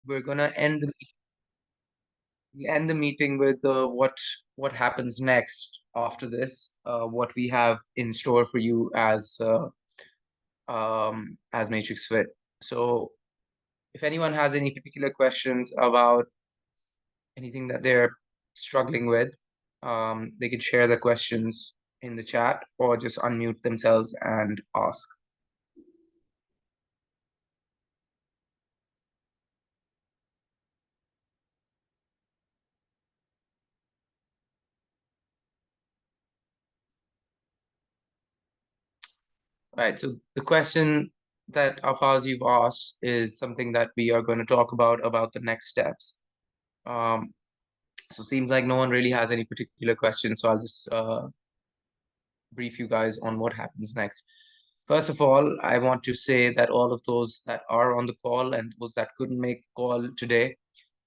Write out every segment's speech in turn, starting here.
we're gonna end the meeting with what happens next after this, what we have in store for you as Matrix Fit. So if anyone has any particular questions about anything that they're struggling with, they can share the questions in the chat or just unmute themselves and ask. Right. So the question that Afaz you've asked is something that we are going to talk about the next steps. Um, so seems like no one really has any particular question, so I'll just brief you guys on what happens next. First of all, I want to say that all of those that are on the call and those that couldn't make the call today,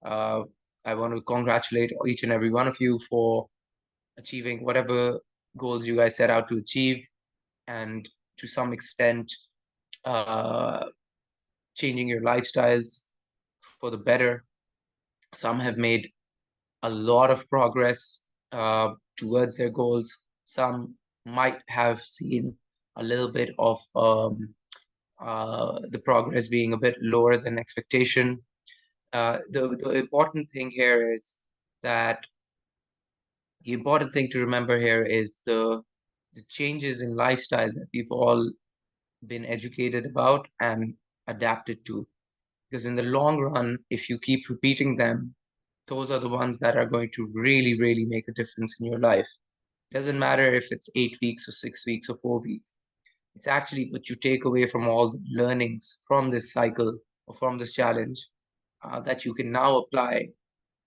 uh, I want to congratulate each and every one of you for achieving whatever goals you guys set out to achieve, and to some extent, uh, changing your lifestyles for the better. Some have made a lot of progress towards their goals. Some might have seen a little bit of the progress being a bit lower than expectation. The important thing here is that the important thing to remember here is the changes in lifestyle that we've all been educated about and adapted to. Because in the long run, if you keep repeating them, those are the ones that are going to really, really make a difference in your life. Doesn't matter if it's 8 weeks or 6 weeks or 4 weeks. It's actually what you take away from all the learnings from this cycle or from this challenge that you can now apply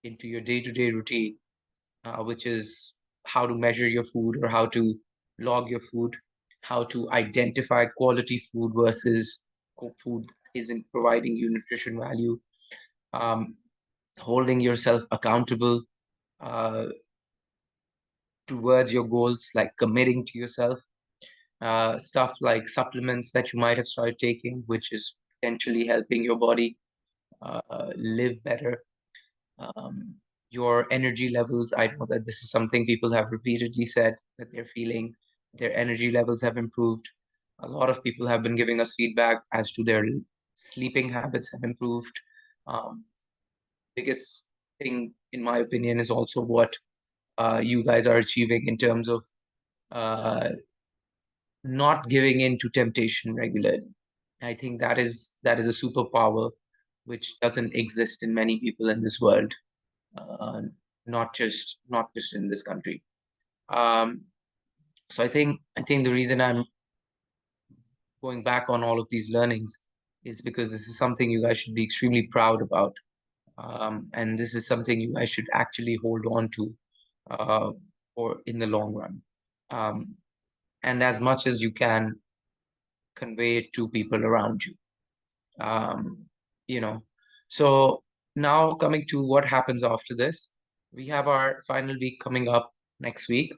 into your day-to-day routine, which is how to measure your food or how to log your food, how to identify quality food versus food that isn't providing you nutrition value, um, holding yourself accountable uh, towards your goals, like committing to yourself, stuff like supplements that you might have started taking, which is potentially helping your body live better. Um, your energy levels, I know that this is something people have repeatedly said that they're feeling their energy levels have improved. A lot of people have been giving us feedback as to their sleeping habits have improved. Um, Biggest thing, in my opinion, is also what you guys are achieving in terms of uh, not giving in to temptation regularly. I think that is a superpower which doesn't exist in many people in this world, uh, not just in this country. Um, so I think the reason I'm going back on all of these learnings is because this is something you guys should be extremely proud about, and this is something you guys should actually hold on to uh, for in the long run. Um, and as much as you can convey it to people around you. Um, you know, so now coming to what happens after this, we have our final week coming up next week.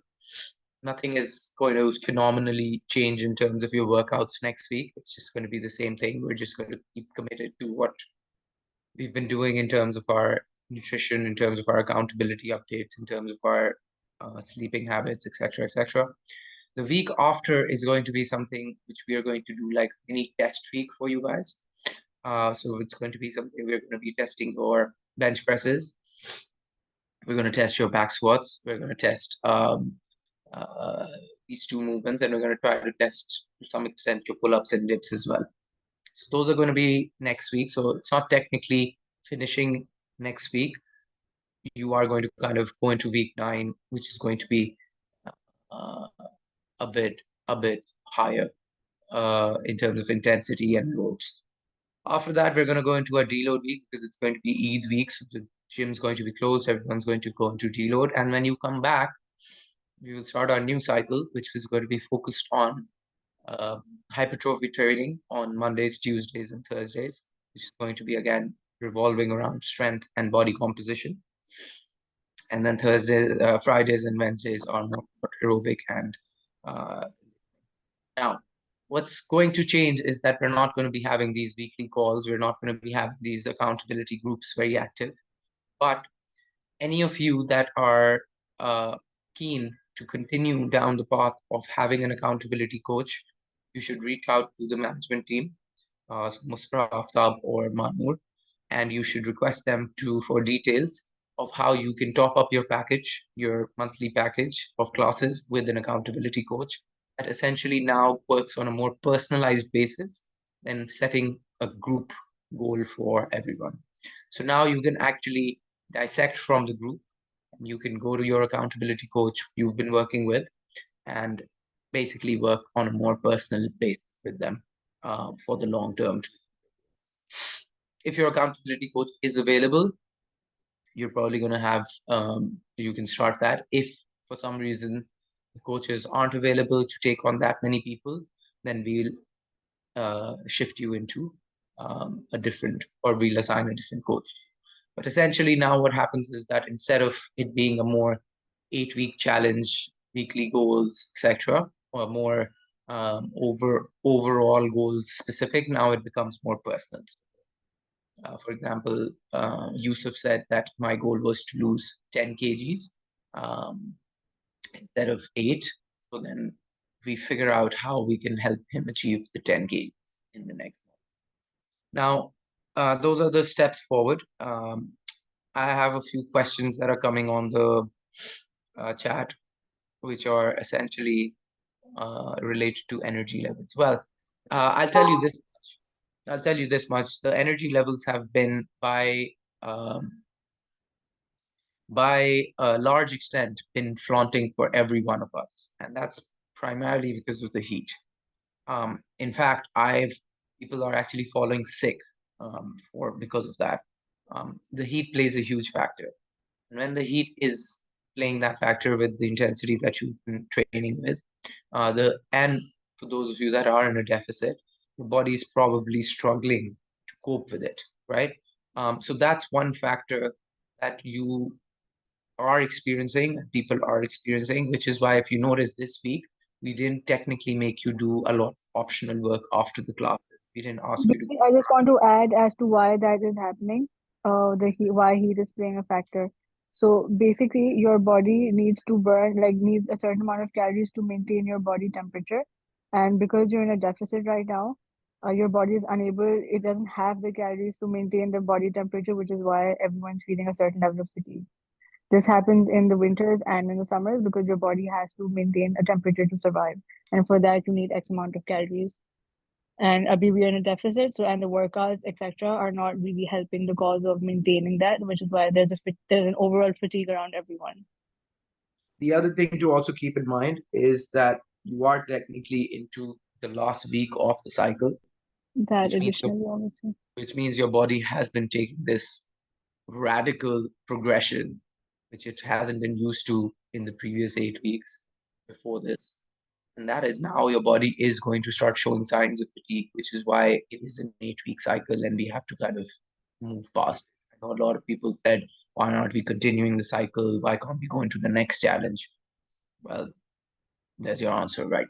Nothing is going to phenomenally change in terms of your workouts next week. It's just going to be the same thing. We're just going to keep committed to what we've been doing in terms of our nutrition, in terms of our accountability updates, in terms of our sleeping habits, etc., etc. The week after is going to be something which we are going to do like any test week for you guys. So it's going to be something we're going to be testing your bench presses. We're going to test your back squats. We're going to test uh, these two movements, and we're going to try to test to some extent your pull-ups and dips as well. So those are going to be next week. So it's not technically finishing next week. You are going to kind of go into week 9, which is going to be uh, a bit higher in terms of intensity and loads. After that, we're going to go into a deload week because it's going to be Eid week. So the gym's going to be closed. Everyone's going to go into deload. And when you come back, we will start our new cycle, which is going to be focused on uh, hypertrophy training on Mondays, Tuesdays, and Thursdays, which is going to be again revolving around strength and body composition. And then Fridays, and Wednesdays are more aerobic and uh, now What's going to change is that we're not going to be having these weekly calls. We're not going to be having these accountability groups very active. But any of you that are keen to continue down the path of having an accountability coach, you should reach out to the management team, Musra, Aftab, or Mahmood, and you should request them for details of how you can top up your package, your monthly package of classes with an accountability coach that essentially now works on a more personalized basis than setting a group goal for everyone. So now you can actually dissect from the group, and you can go to your accountability coach you've been working with and basically work on a more personal basis with them for the long term. If your accountability coach is available, you're probably going to have, you can start that. If for some reason the coaches aren't available to take on that many people, then we'll shift you into a different, or we'll assign a different coach. But essentially now what happens is that instead of it being a more 8-week challenge, weekly goals, etc., or more overall goals specific, now it becomes more personal. For example, Yusuf said that my goal was to lose 10 kgs instead of 8. So then we figure out how we can help him achieve the 10 kg in the next month. Now, those are the steps forward. I have a few questions that are coming on the chat, which are essentially related to energy levels. Well, I'll tell you this. I'll tell you this much: the energy levels have been by a large extent been flaunting for every one of us, and that's primarily because of the heat. In fact, people are actually falling sick because of that. The heat plays a huge factor, and when the heat is playing that factor with the intensity that you've been training with, and for those of you that are in a deficit, your body is probably struggling to cope with it, right? So that's one factor that you are experiencing, people are experiencing, which is why if you notice this week, we didn't technically make you do a lot of optional work after the classes. We didn't ask you to. I just want to add as to why that is happening. Why heat is playing a factor. So basically, your body needs to burn, like needs a certain amount of calories to maintain your body temperature, and because you're in a deficit right now, your body is unable. It doesn't have the calories to maintain the body temperature, which is why everyone's feeling a certain level of fatigue. This happens in the winters and in the summers because your body has to maintain a temperature to survive, and for that you need X amount of calories. And we are in a deficit, so and the workouts etc. are not really helping the cause of maintaining that, which is why there's an overall fatigue around everyone. The other thing to also keep in mind is that you are technically into the last week of the cycle, That which means additionally, obviously. your body has been taking this radical progression, which it hasn't been used to in the previous 8 weeks before this. And that is now your body is going to start showing signs of fatigue, which is why it is an 8-week cycle and we have to kind of move past. I know a lot of people said, why aren't we continuing the cycle? Why can't we go into the next challenge? Well, there's your answer, right?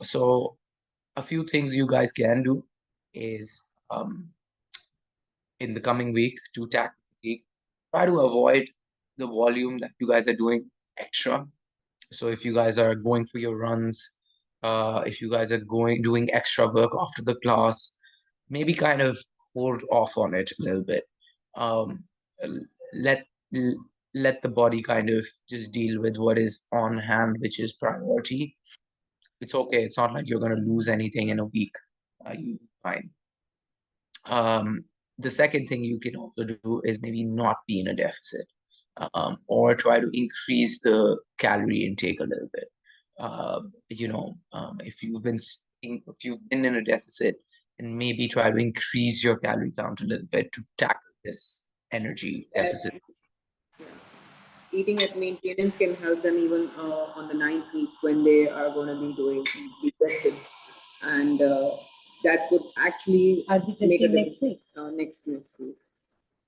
So a few things you guys can do is in the coming week to tackle fatigue, try to avoid the volume that you guys are doing extra. So if you guys are going for your runs, if you guys are doing extra work after the class, maybe kind of hold off on it a little bit. Um, let let the body kind of just deal with what is on hand, which is priority. It's okay. It's not like you're going to lose anything in a week. You fine. The second thing you can also do is maybe not be in a deficit, or try to increase the calorie intake a little bit. If you've been in a deficit, and maybe try to increase your calorie count a little bit to tackle this energy deficit. Eating at maintenance can help them even on the 9th week when they are going to be tested, and that could actually make a next week. Next week.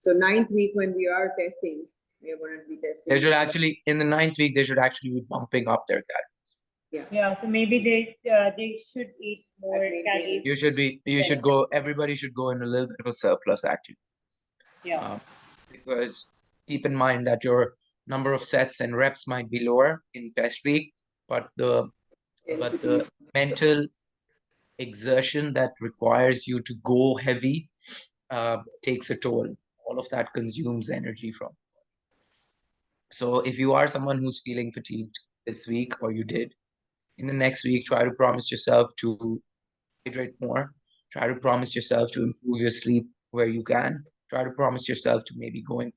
So 9th week when we are testing, we are going to be testing. They should actually in the 9th week they should actually be bumping up their calories. Yeah. So maybe they should eat more maintain calories. You should go, everybody should go in a little bit of a surplus actually. Yeah. Because keep in mind that your number of sets and reps might be lower in test week, but the mental exertion that requires you to go heavy takes a toll. All of that consumes energy from. So if you are someone who's feeling fatigued this week, or you did, in the next week, try to promise yourself to hydrate more. Try to promise yourself to improve your sleep where you can. Try to promise yourself to maybe going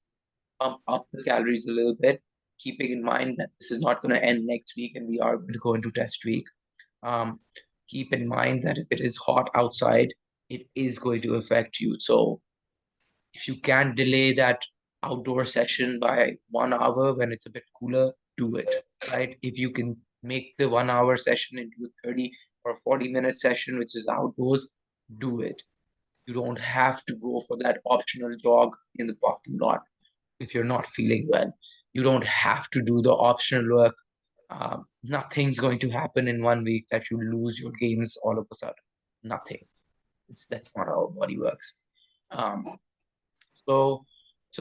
pump up the calories a little bit, keeping in mind that this is not going to end next week and we are going to go into test week. Keep in mind that if it is hot outside, it is going to affect you. So if you can delay that outdoor session by 1 hour when it's a bit cooler, do it, right? If you can make the 1 hour session into a 30 or 40-minute session, which is outdoors, do it. You don't have to go for that optional jog in the parking lot if you're not feeling well. You don't have to do the optional work. Nothing's going to happen in 1 week that you lose your gains all of a sudden. Nothing. That's not how our body works. So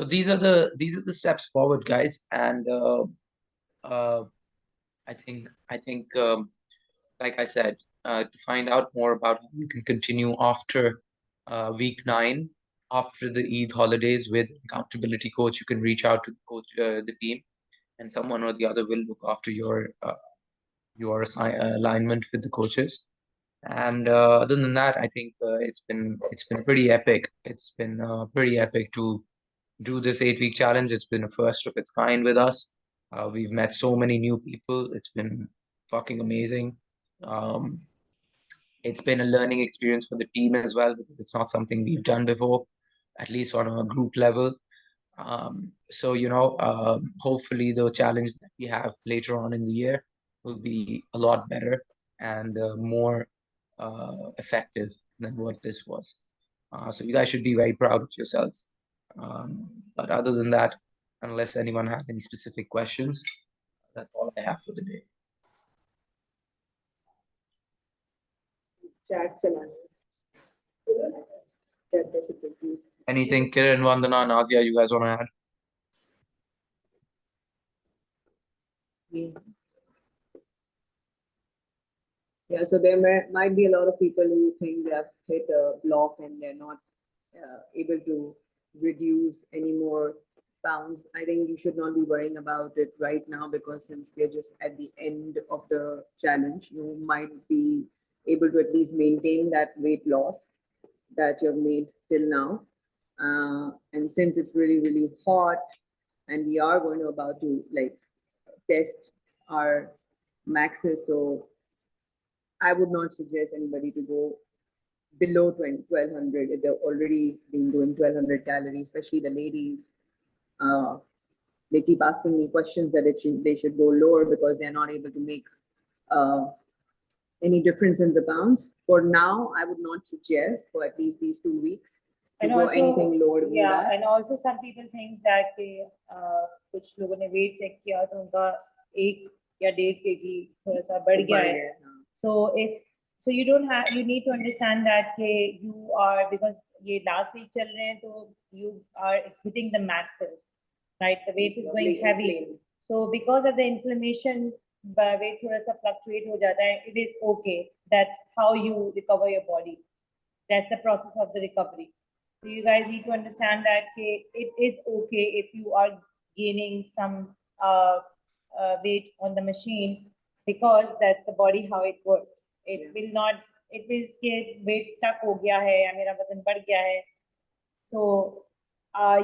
these are the steps forward, guys. And I think like I said, to find out more about how you can continue after week 9, after the Eid holidays with accountability coach, you can reach out to the coach, the team, and someone or the other will look after your alignment with the coaches. And other than that, I think it's been pretty epic. It's been pretty epic to do this 8-week challenge. It's been a first of its kind with us. We've met so many new people. It's been fucking amazing. It's been a learning experience for the team as well, because it's not something we've done before, at least on a group level. So, hopefully the challenge that we have later on in the year will be a lot better and more effective than what this was. So you guys should be very proud of yourselves. But other than that, unless anyone has any specific questions, that's all I have for the day. Chat चलाना. Chat basically. Anything, Kiran, Vandana, Nazia, you guys want to add? Yeah, so there might be a lot of people who think they have hit a block and they're not able to reduce any more pounds. I think you should not be worrying about it right now, because since we're just at the end of the challenge, you might be able to at least maintain that weight loss that you've made till now. And since it's really, really hot and we are going to about to test our maxes, so I would not suggest anybody to go below 1200 if they've already been doing 1200 calories, especially the ladies. They keep asking me questions that they should go lower because they're not able to make any difference in the pounds. For now, I would not suggest for at least these 2 weeks to go anything lower than that. And also some people think that कुछ लोगों ने weight check किया तो उनका 1 या 1.5 kg थोड़ा सा बढ़ गया है. So you need to understand that you are, because ये last week चल रहे हैं, तो you are hitting the maxes, right? The weight is going heavy. So because of the inflammation, weight थोड़ा सा fluctuate हो जाता है. It is okay. That's how you recover your body. That's the process of the recovery. So you guys need to understand that it is okay if you are gaining some weight on the machine, because that's the body how it works. It will say weight stuck हो गया है या मेरा वजन बढ़ गया है. So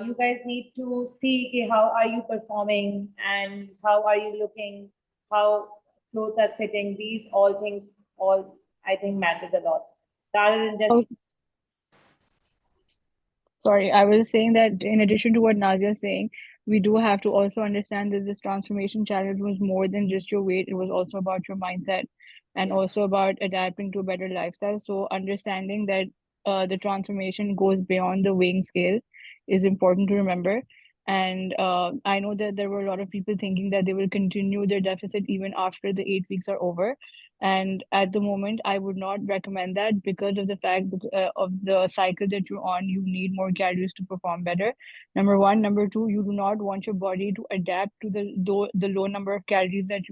you guys need to see how are you performing and how are you looking, how clothes are fitting. These all things I think matters a lot, rather than just. Sorry, I was saying that in addition to what Nazia is saying, we do have to also understand that this transformation challenge was more than just your weight. It was also about your mindset and also about adapting to a better lifestyle. So understanding that the transformation goes beyond the weighing scale is important to remember. And I know that there were a lot of people thinking that they will continue their deficit even after the 8 weeks are over. And at the moment, I would not recommend that because of the fact that, of the cycle that you're on. You need more calories to perform better. Number one. Number two, you do not want your body to adapt to the low number of calories that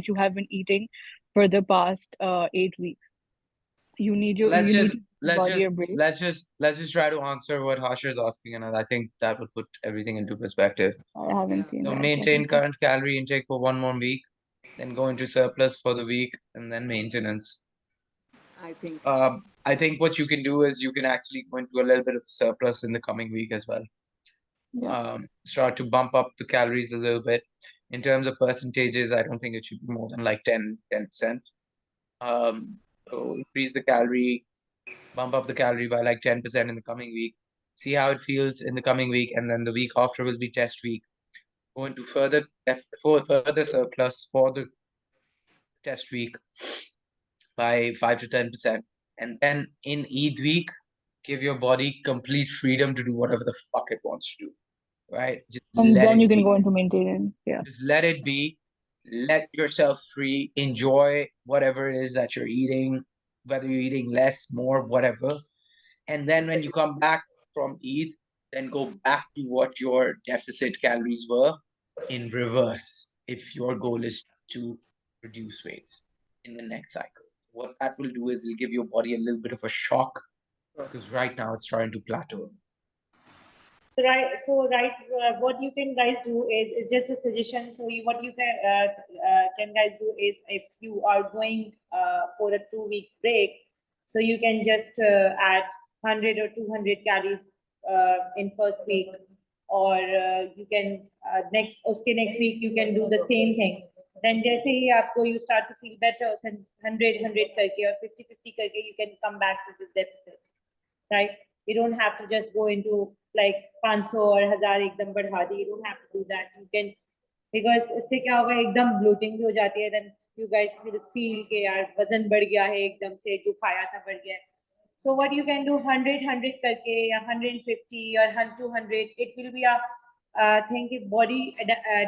you have been eating for the past 8 weeks. You need your Let's you need just to give your body a break. let's just try to answer what Harsha is asking, and I think that will put everything into perspective. I haven't Yeah. seen So that. maintain current calorie intake for 1 more week, then go into surplus for the week, and then maintenance. I think what you can do is you can actually go into a little bit of surplus in the coming week as well. Yeah. Start to bump up the calories a little bit. In terms of percentages, I don't think it should be more than like 10%. So increase the calorie, bump up the calorie by like 10% in the coming week. See how it feels in the coming week, and then the week after will be test week. Go into further surplus for the test week by 5 to 10%. And then in Eid week, give your body complete freedom to do whatever the fuck it wants to do. Right? Just And let then it you can be. go into maintenance. Yeah. Just let it be. Let yourself free. Enjoy whatever it is that you're eating, whether you're eating less, more, whatever. And then when you come back from Eid, then go back to what your deficit calories were in reverse if your goal is to reduce weights in the next cycle. What that will do is it'll give your body a little bit of a shock because right now it's trying to plateau. What you can guys do is just a suggestion. So what you can guys do is, if you are going for a 2 weeks break, so you can just add 100 or 200 calories in first week, or you can next week you can do the same thing. Then जैसे ही आपको you start to feel better, 100 करके और 50 करके you can come back to the deficit, right? You don't have to just go into like 500 or 1000 एकदम बढ़ा दी. You don't have to do that. You can, because इससे क्या होगा, एकदम bloating भी हो जाती है. Then you guys will feel कि यार वजन बढ़ गया है एकदम से, जो खाया था बढ़ गया है. So what you can do 100 करके या 150 or 200, it will be a thing कि body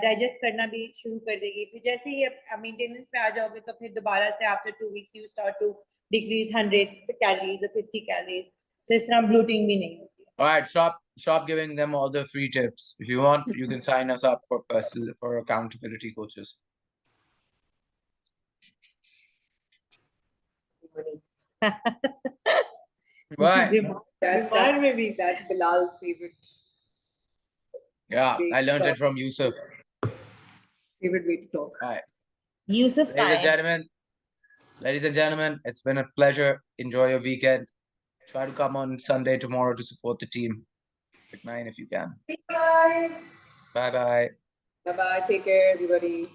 digest करना भी शुरू कर देगी. फिर जैसे ही maintenance पे आ जाओगे तो फिर दोबारा से after 2 weeks you start to decrease 100 calories or 50 calories. So इस तरह bloating भी नहीं होती. All right, stop giving them all the free tips. If you want, you can sign us up for accountability coaches. Why? That's Bilal's favorite. Yeah, I learned it from Yusuf. Favorite way to talk. All right. Yusuf Ladies and gentlemen, it's been a pleasure. Enjoy your weekend. Try to come on Sunday tomorrow to support the team. At 9 if you can. Bye guys. Bye-bye. Bye bye. Take care, everybody.